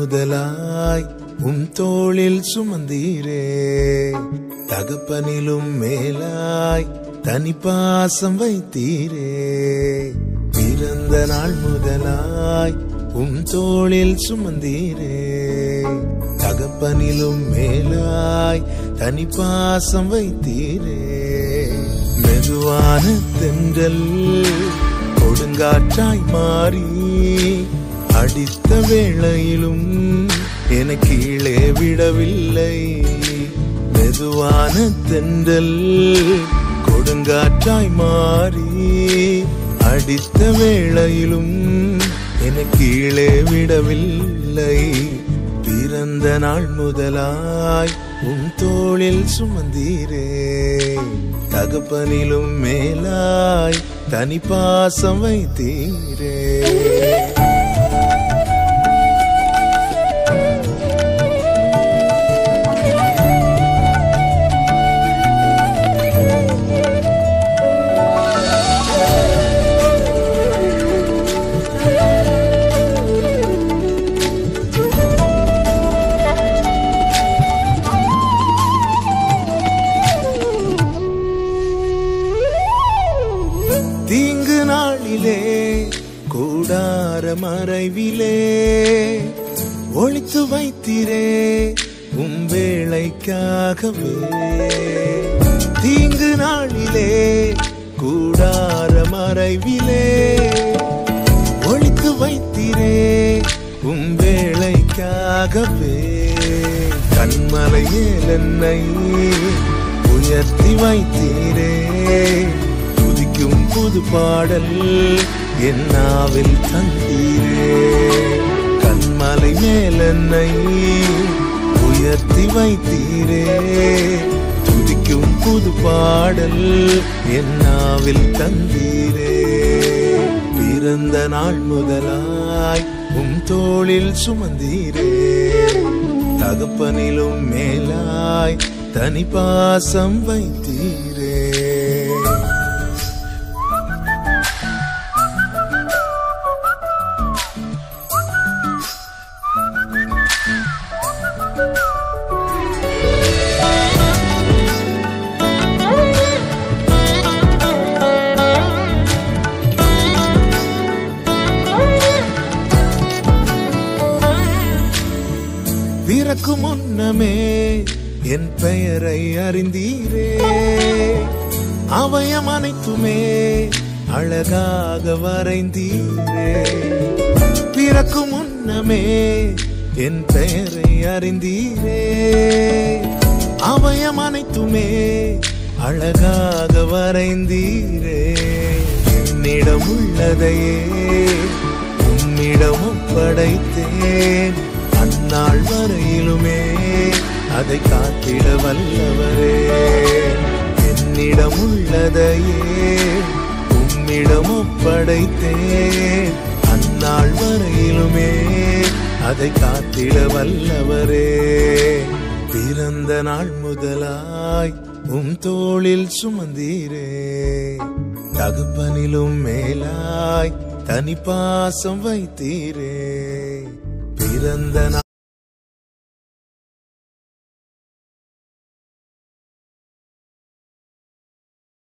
முதலாய் தோளில் சுமந்தீரே. தகப்பனிலும் மேலாய் தனிப்பாசம் வைத்தீரே. பிறந்த நாள் முதலாய் தோளில் சுமந்தீரே. தகப்பனிலும் மேலாய் தனிப்பாசம் வைத்தீரே. மெதுவான தென்றல் கொடுங்காற்றாய் மாறி அடித்த வேளையிலும் என கீழே விடவில்லை. மெதுவான தென்றல் கொடுங்காற்றாய் மாறி அடித்த வேளையிலும் என கீழே விடவில்லை. பிறந்த நாள் முதலாய் தோளில் சுமந்தீரே. தகப்பனிலும் மேலாய் தனிப்பாசம் வைத்தீரே. தீங்கு நாளிலே கூடார மறைவிலே ஒளித்து வைத்தீரே வேளைக்காகவே. தீங்கு நாளிலே கூடார மறைவிலே ஒளித்து வைத்தீரே வேளைக்காகவே. கண்மலை மேல் என்னை உயர்த்தி வைத்தீரே. புது பாடல் என் நாவில் தந்தீரே. கண்மலை மேல் என்னை உயர்த்தி வைத்தீரே. துதிக்கும் புது பாடல் என் நாவில் தந்தீரே. பிறந்த நாள் முதலாய் தோளில் சுமந்தீரே. தகப்பனிலும் மேலாய் தனிப்பாசம் வைத்தீரே. பிறக்கு முன்னமே என் பெயரை அறிந்தீரே. அவயம் அனைத்துமே அழகாக வரைந்தீரே. பிறக்கு முன்னமே என் பெயரை அறிந்தீரே. அவயம் அனைத்துமே அழகாக வரைந்தீரே. என்னிடம் உள்ளதையே உம்மிடம் ஒப்படைத்தேன். அந்நாள் வரையிலுமே அதை காத்திட வல்லவரே. என்னிடம் உள்ளதையே உம்மிடம் ஒப்படைத்தேன். அந்நாள் வரையிலுமே அதை காத்திட வல்லவரே. பிறந்த நாள் முதலாய் தோளில் சுமந்தீரே. தகப்பனிலும் மேலாய் தனிப்பாசம் வைத்தீரே. பிறந்த